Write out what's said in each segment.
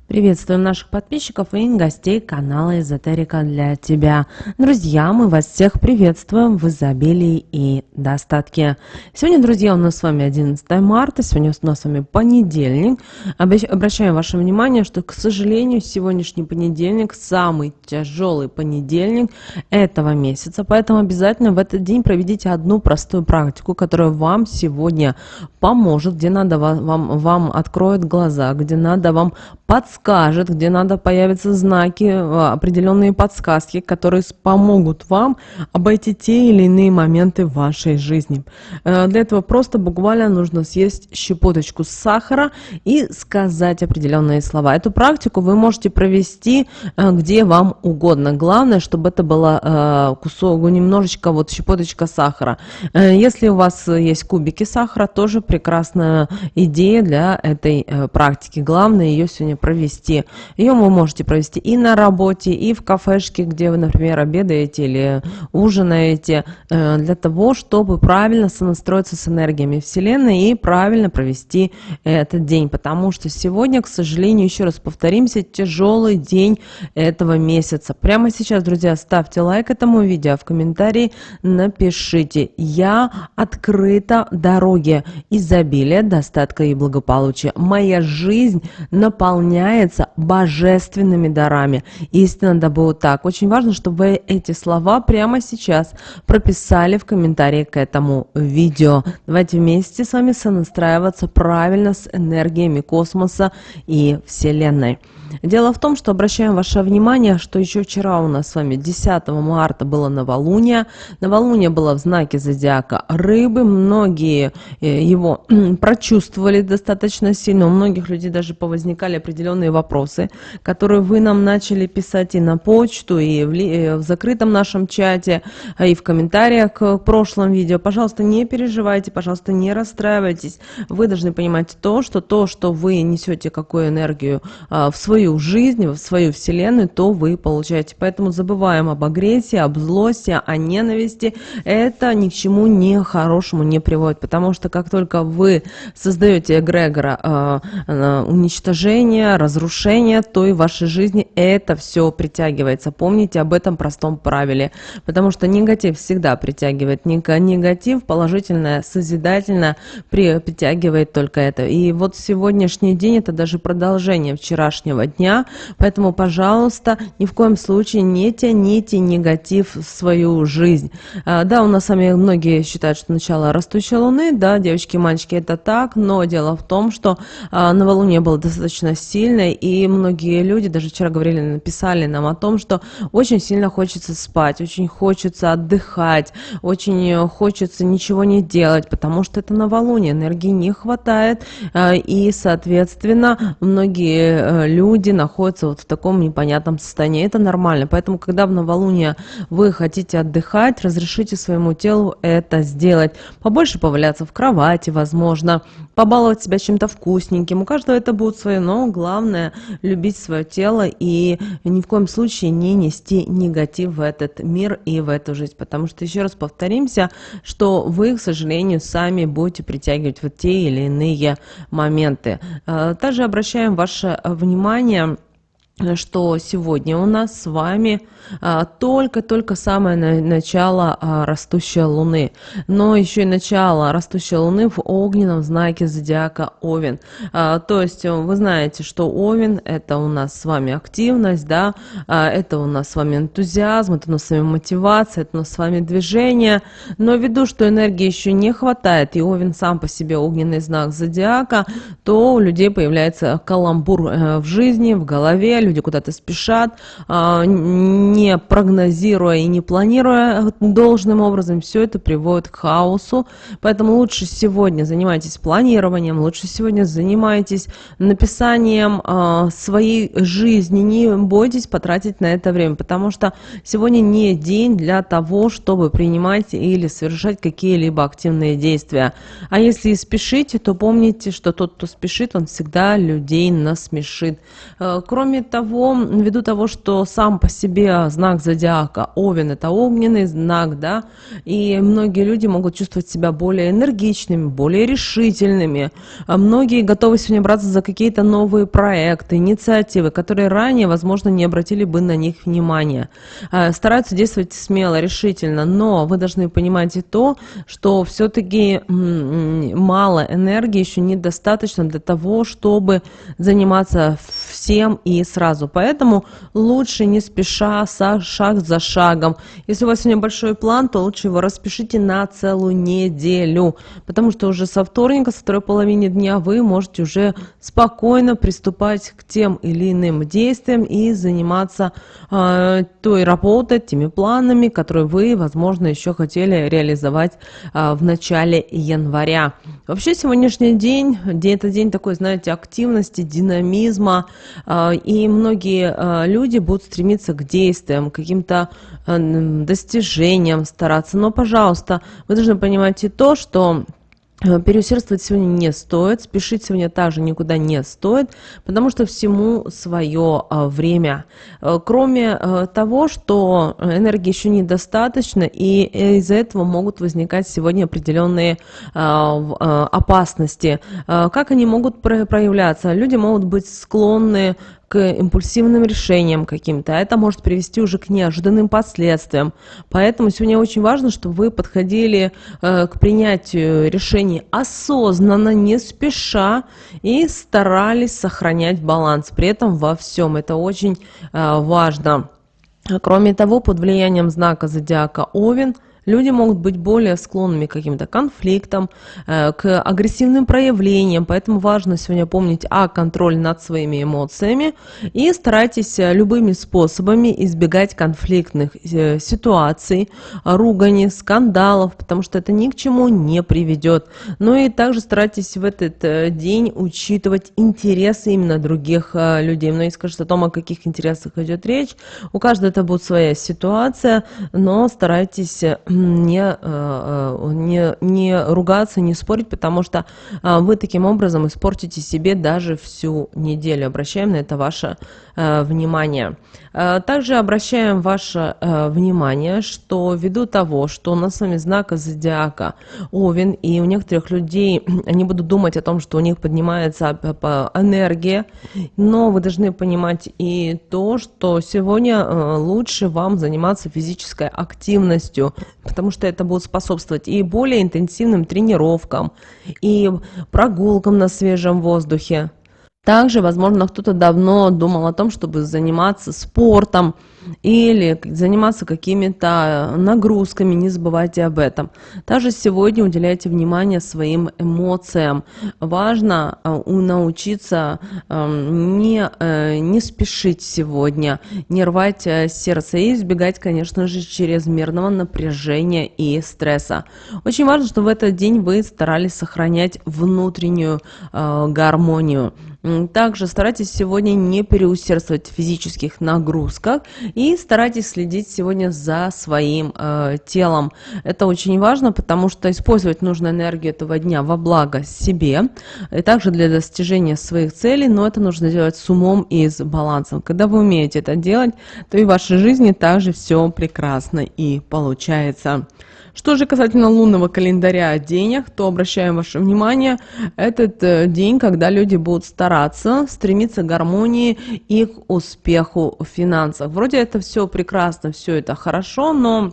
Приветствуем наших подписчиков и гостей канала Эзотерика для тебя. Друзья, мы вас всех приветствуем в изобилии и достатке. Сегодня, друзья, у нас с вами 11 марта, сегодня у нас с вами понедельник. Обращаем ваше внимание, что, к сожалению, сегодняшний понедельник самый тяжелый понедельник этого месяца, поэтому обязательно в этот день проведите одну простую практику, которая вам сегодня поможет, где надо вам откроет глаза, где надо вам подскажет, где надо появятся знаки, определенные подсказки, которые помогут вам обойти те или иные моменты в вашей жизни. Для этого просто буквально нужно съесть щепоточку сахара и сказать определенные слова. Эту практику вы можете провести где вам угодно. Главное, чтобы это было кусок, немножечко вот щепоточка сахара. Если у вас есть кубики сахара, тоже прекрасная идея для этой практики. Главное ее сегодня провести. Ее вы можете провести и на работе, и в кафешке, где вы, например, обедаете или ужинаете, для того, чтобы правильно сонастроиться с энергиями Вселенной и правильно провести этот день. Потому что сегодня, к сожалению, еще раз повторимся, тяжелый день этого месяца. Прямо сейчас, друзья, ставьте лайк этому видео, а в комментарии напишите: «Я открыта дороге изобилия, достатка и благополучия. Моя жизнь наполняется божественными дарами». Истинно да будет так. Очень важно, чтобы вы эти слова прямо сейчас прописали в комментарии к этому видео. Давайте вместе с вами сонастраиваться правильно с энергиями космоса и Вселенной. Дело в том, что обращаем ваше внимание, что еще вчера у нас с вами 10 марта было новолуние. Новолуние было в знаке зодиака Рыбы. Многие его прочувствовали достаточно сильно. У многих людей даже повозникали определенные вопросы, которые вы нам начали писать и на почту, и в закрытом нашем чате, и в комментариях к прошлым видео. Пожалуйста, не переживайте, пожалуйста, не расстраивайтесь. Вы должны понимать то, что вы несете какую энергию в свою жизнь, в свою вселенную, то вы получаете. Поэтому забываем об агрессии, об злости, о ненависти. Это ни к чему не хорошему не приводит, потому что как только вы создаете эгрегора уничтожения, разрушения, то и в вашей жизни это все притягивается. Помните об этом простом правиле, потому что негатив всегда притягивает негатив, положительное, созидательное притягивает только это. И вот сегодняшний день это даже продолжение вчерашнего дня, поэтому, пожалуйста, ни в коем случае не тяните негатив в свою жизнь. Да, у нас с вами многие считают, что начало растущей луны, да, девочки и мальчики, это так, но дело в том, что новолуние было достаточно сильное, и многие люди, даже вчера говорили, написали нам о том, что очень сильно хочется спать, очень хочется отдыхать, очень хочется ничего не делать, потому что это новолуние, энергии не хватает, и, соответственно, многие люди находятся вот в таком непонятном состоянии. Это нормально, поэтому, когда в новолуние вы хотите отдыхать, разрешите своему телу это сделать. Побольше поваляться в кровати, возможно, побаловать себя чем-то вкусненьким. У каждого это будет свое, но главное любить свое тело и ни в коем случае не нести негатив в этот мир и в эту жизнь. Потому что, еще раз повторимся, что вы, к сожалению, сами будете притягивать вот те или иные моменты. Также обращаем ваше внимание, что сегодня у нас с вами только-только самое начало растущей луны, но еще и начало растущей луны в огненном знаке зодиака Овен. То есть вы знаете, что Овен — это у нас с вами активность, да, это у нас с вами энтузиазм, это у нас с вами мотивация, это у нас с вами движение, но ввиду, что энергии еще не хватает, и Овен сам по себе огненный знак зодиака, то у людей появляется каламбур в жизни, в голове, люди куда-то спешат, не прогнозируя и не планируя должным образом, все это приводит к хаосу. Поэтому лучше сегодня занимайтесь планированием, лучше сегодня занимайтесь написанием своей жизни, не бойтесь потратить на это время, потому что сегодня не день для того, чтобы принимать или совершать какие-либо активные действия. А если и спешите, то помните, что тот, кто спешит, он всегда людей насмешит. Кроме того, того, ввиду того, что сам по себе знак зодиака Овен — это огненный знак, да, и многие люди могут чувствовать себя более энергичными, более решительными. А многие готовы сегодня браться за какие-то новые проекты, инициативы, которые ранее, возможно, не обратили бы на них внимания. Стараются действовать смело, решительно, но вы должны понимать и то, что все-таки мало энергии, еще недостаточно для того, чтобы заниматься всем и сразу. Поэтому лучше не спеша, шаг за шагом. Если у вас сегодня большой план, то лучше его распишите на целую неделю, потому что уже со вторника, со второй половины дня вы можете уже спокойно приступать к тем или иным действиям и заниматься той работой, теми планами, которые вы, возможно, еще хотели реализовать в начале января. Вообще сегодняшний день это день такой, знаете, активности, динамизма, и многие люди будут стремиться к действиям, к каким-то достижениям стараться. Но, пожалуйста, вы должны понимать и то, что переусердствовать сегодня не стоит, спешить сегодня также никуда не стоит, потому что всему свое время. Кроме того, что энергии еще недостаточно, и из-за этого могут возникать сегодня определенные опасности. Как они могут проявляться? Люди могут быть склонны к импульсивным решениям каким-то, а это может привести уже к неожиданным последствиям. Поэтому сегодня очень важно, чтобы вы подходили к принятию решений осознанно, не спеша, и старались сохранять баланс при этом во всем. Это очень важно. Кроме того, под влиянием знака зодиака Овен люди могут быть более склонными к каким-то конфликтам, к агрессивным проявлениям, поэтому важно сегодня помнить о контроле над своими эмоциями и старайтесь любыми способами избегать конфликтных ситуаций, ругани, скандалов, потому что это ни к чему не приведет. Ну и также старайтесь в этот день учитывать интересы именно других людей. Многие скажут о том, о каких интересах идет речь. У каждого это будет своя ситуация, но старайтесь не ругаться, не спорить, потому что вы таким образом испортите себе даже всю неделю. Обращаем на это ваше внимание. Также обращаем ваше внимание, что ввиду того, что у нас с вами знак зодиака Овен, и у некоторых людей они будут думать о том, что у них поднимается энергия, но вы должны понимать и то, что сегодня лучше вам заниматься физической активностью, потому что это будет способствовать и более интенсивным тренировкам, и прогулкам на свежем воздухе. Также, возможно, кто-то давно думал о том, чтобы заниматься спортом или заниматься какими-то нагрузками, не забывайте об этом. Также сегодня уделяйте внимание своим эмоциям. Важно научиться не спешить сегодня, не рвать сердце и избегать, конечно же, чрезмерного напряжения и стресса. Очень важно, чтобы в этот день вы старались сохранять внутреннюю гармонию. Также старайтесь сегодня не переусердствовать в физических нагрузках и старайтесь следить сегодня за своим телом. Это очень важно, потому что использовать нужно энергию этого дня во благо себе и также для достижения своих целей, но это нужно делать с умом и с балансом. Когда вы умеете это делать, то и в вашей жизни также все прекрасно и получается. Что же касательно лунного календаря о деньгах, то обращаем ваше внимание, этот день, когда люди будут стараться, стремиться к гармонии и к успеху в финансах. Вроде это все прекрасно, все это хорошо, но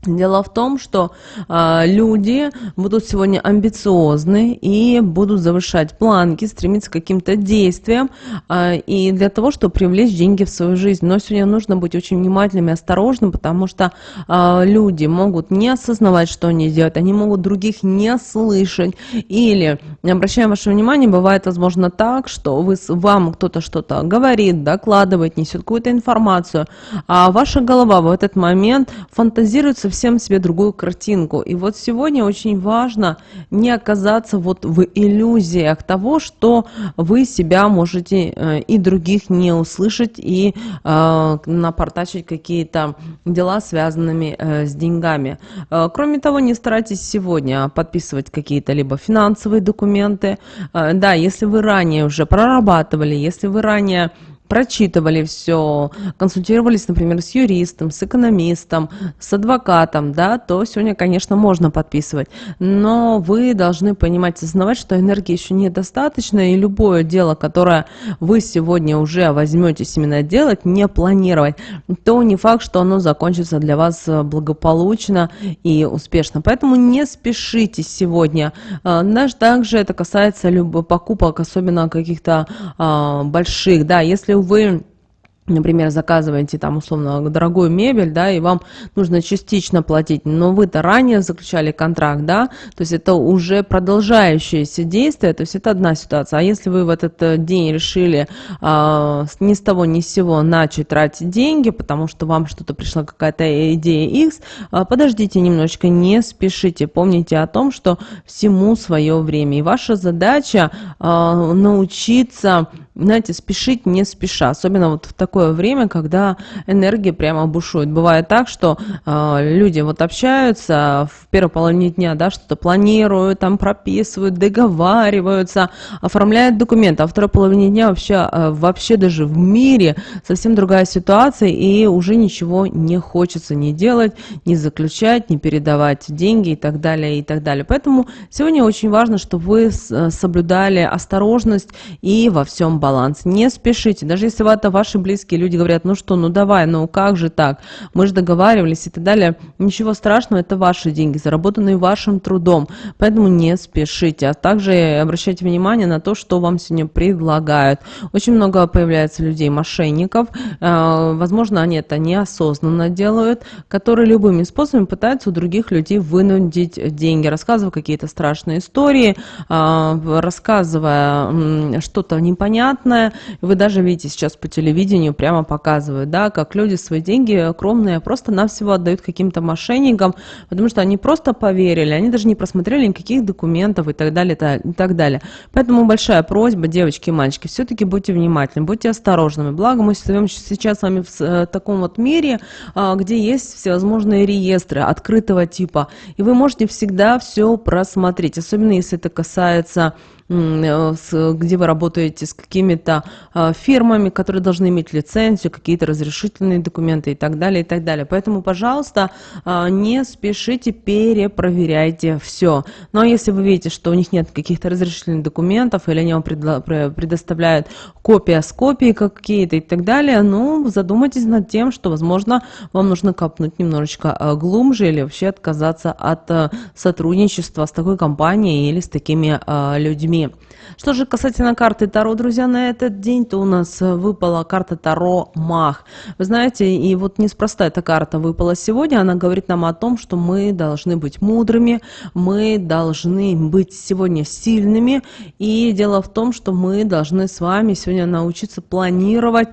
дело в том, что люди будут сегодня амбициозны и будут завышать планки, стремиться к каким-то действиям и для того, чтобы привлечь деньги в свою жизнь. Но сегодня нужно быть очень внимательным и осторожным, потому что люди могут не осознавать, что они делают, они могут других не слышать. Или, обращаем ваше внимание, бывает, возможно, так, что вам кто-то что-то говорит, докладывает, несет какую-то информацию, а ваша голова в этот момент фантазирует совсем себе другую картинку. И вот сегодня очень важно не оказаться вот в иллюзиях того, что вы себя можете и других не услышать и напортачить какие-то дела, связанными с деньгами. Кроме того, не старайтесь сегодня подписывать какие-то либо финансовые документы. Да, если вы ранее уже прорабатывали, если вы ранее прочитывали все, консультировались, например, с юристом, с экономистом, с адвокатом, да, то сегодня, конечно, можно подписывать. Но вы должны понимать, осознавать, что энергии еще недостаточно, и любое дело, которое вы сегодня уже возьметесь именно делать, не планировать, то не факт, что оно закончится для вас благополучно и успешно. Поэтому не спешите сегодня. Также это касается покупок, особенно каких-то больших, да, если вы, например, заказываете там условно дорогую мебель, да, и вам нужно частично платить, но вы-то ранее заключали контракт, да, то есть это уже продолжающееся действие, то есть это одна ситуация. А если вы в этот день решили ни с того ни с сего начать тратить деньги, потому что вам что-то пришла какая-то идея X, подождите немножечко, не спешите, помните о том, что всему свое время, и ваша задача научиться, знаете, спешить не спеша, особенно вот в такое время, когда энергия прямо бушует. Бывает так, что люди вот общаются в первой половине дня, да, что-то планируют, там прописывают, договариваются, оформляют документы, а во второй половине дня вообще даже в мире совсем другая ситуация, и уже ничего не хочется не делать, не заключать, не передавать деньги и так далее, и так далее. Поэтому сегодня очень важно, чтобы вы соблюдали осторожность и во всем баланс. Не спешите, даже если это ваши близкие люди говорят, ну что, ну давай, ну как же так, мы же договаривались и так далее. Ничего страшного, это ваши деньги, заработанные вашим трудом, поэтому не спешите. А также обращайте внимание на то, что вам сегодня предлагают. Очень много появляется людей-мошенников, возможно, они это неосознанно делают, которые любыми способами пытаются у других людей вынудить деньги, рассказывая какие-то страшные истории, рассказывая что-то непонятное. Вы даже видите сейчас по телевидению, прямо показывают, да, как люди свои деньги кровные просто-навсего отдают каким-то мошенникам, потому что они просто поверили, они даже не просмотрели никаких документов и так далее, и так далее. Поэтому большая просьба, девочки и мальчики, все-таки будьте внимательны, будьте осторожными. Благо мы живем сейчас с вами в таком вот мире, где есть всевозможные реестры открытого типа, и вы можете всегда все просмотреть, особенно если это касается где вы работаете с какими-то фирмами, которые должны иметь лицензию, какие-то разрешительные документы и так далее, и так далее. Поэтому, пожалуйста, не спешите, перепроверяйте все. Но если вы видите, что у них нет каких-то разрешительных документов, или они вам предоставляют копия с копией какие-то и так далее, ну, задумайтесь над тем, что, возможно, вам нужно копнуть немножечко глубже или вообще отказаться от сотрудничества с такой компанией или с такими людьми. Что же касательно карты Таро, друзья, на этот день, то у нас выпала карта Таро Маг. Вы знаете, и вот неспроста эта карта выпала сегодня, она говорит нам о том, что мы должны быть мудрыми, мы должны быть сегодня сильными, и дело в том, что мы должны с вами сегодня научиться планировать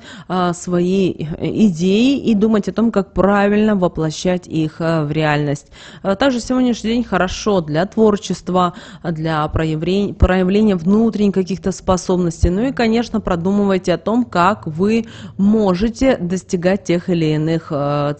свои идеи и думать о том, как правильно воплощать их в реальность. Также сегодняшний день хорошо для творчества, для проявления внутренних каких-то способностей. Ну и, конечно, продумывайте о том, как вы можете достигать тех или иных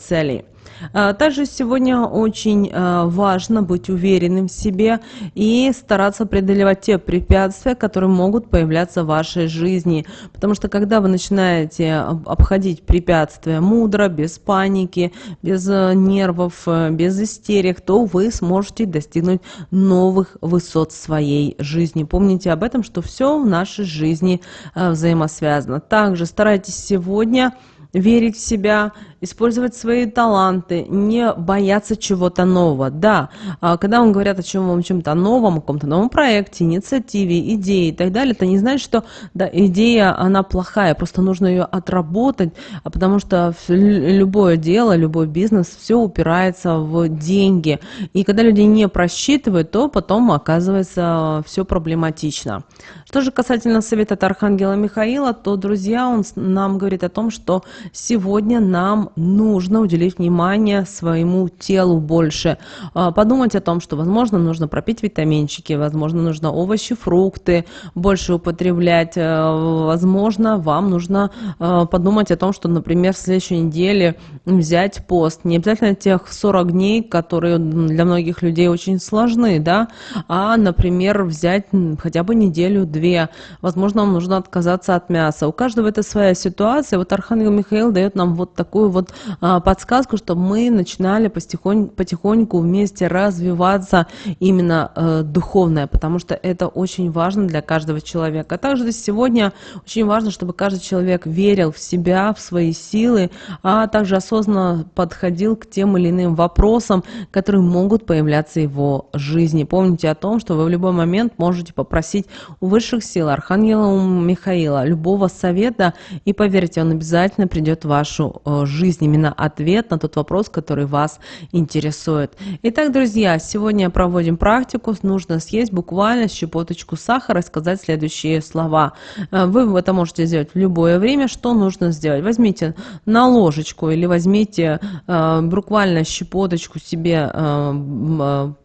целей. Также сегодня очень важно быть уверенным в себе и стараться преодолевать те препятствия, которые могут появляться в вашей жизни. Потому что когда вы начинаете обходить препятствия мудро, без паники, без нервов, без истерик, то вы сможете достигнуть новых высот своей жизни. Помните об этом, что все в нашей жизни взаимосвязано. Также старайтесь сегодня верить в себя, использовать свои таланты, не бояться чего-то нового. Да, когда вам говорят о чем-то новом, о каком-то новом проекте, инициативе, идее и так далее, это не значит, что да, идея, она плохая, просто нужно ее отработать, потому что любое дело, любой бизнес, все упирается в деньги. И когда люди не просчитывают, то потом оказывается все проблематично. Что же касательно совета от Архангела Михаила, то, друзья, он нам говорит о том, что сегодня нам нужно уделить внимание своему телу больше. Подумать о том, что, возможно, нужно пропить витаминчики, возможно, нужно овощи, фрукты больше употреблять. Возможно, вам нужно подумать о том, что, например, в следующей неделе взять пост. Не обязательно тех 40 дней, которые для многих людей очень сложны, да, а, например, взять хотя бы неделю-две. Возможно, вам нужно отказаться от мяса. У каждого это своя ситуация. Вот Архангел Михаил дает нам вот такую вот подсказку, чтобы мы начинали потихоньку вместе развиваться именно духовное, потому что это очень важно для каждого человека. А также сегодня очень важно, чтобы каждый человек верил в себя, в свои силы, а также осознанно подходил к тем или иным вопросам, которые могут появляться в его жизни. Помните о том, что вы в любой момент можете попросить у высших сил, Архангела Михаила, любого совета, и поверьте, он обязательно придет в вашу жизнь, именно ответ на тот вопрос, который вас интересует. Итак, друзья, сегодня проводим практику. Нужно съесть буквально щепоточку сахара и сказать следующие слова. Вы это можете сделать в любое время. Что нужно сделать? Возьмите на ложечку или возьмите буквально щепоточку себе,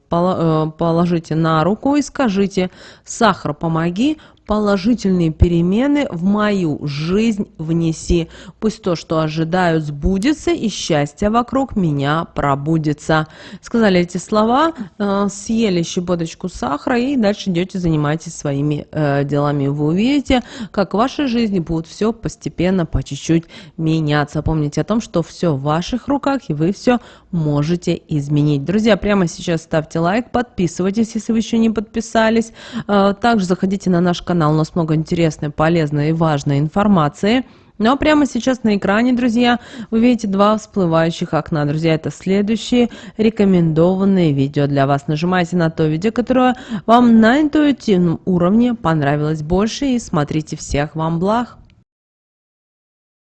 положите на руку и скажите: «Сахар, помоги положительные перемены в мою жизнь внеси. Пусть то, что ожидаю, сбудется, и счастье вокруг меня пробудется». Сказали эти слова, съели щепоточку сахара и дальше идете, занимаетесь своими делами. Вы увидите, как в вашей жизни будет все постепенно, по чуть-чуть меняться. Помните о том, что все в ваших руках, и вы все можете изменить. Друзья, прямо сейчас ставьте лайк, подписывайтесь, если вы еще не подписались. Также заходите на наш канал. У нас много интересной, полезной и важной информации. Ну а прямо сейчас на экране, друзья, вы видите два всплывающих окна. Друзья, это следующие рекомендованные видео для вас. Нажимайте на то видео, которое вам на интуитивном уровне понравилось больше, и смотрите. Всех вам благ!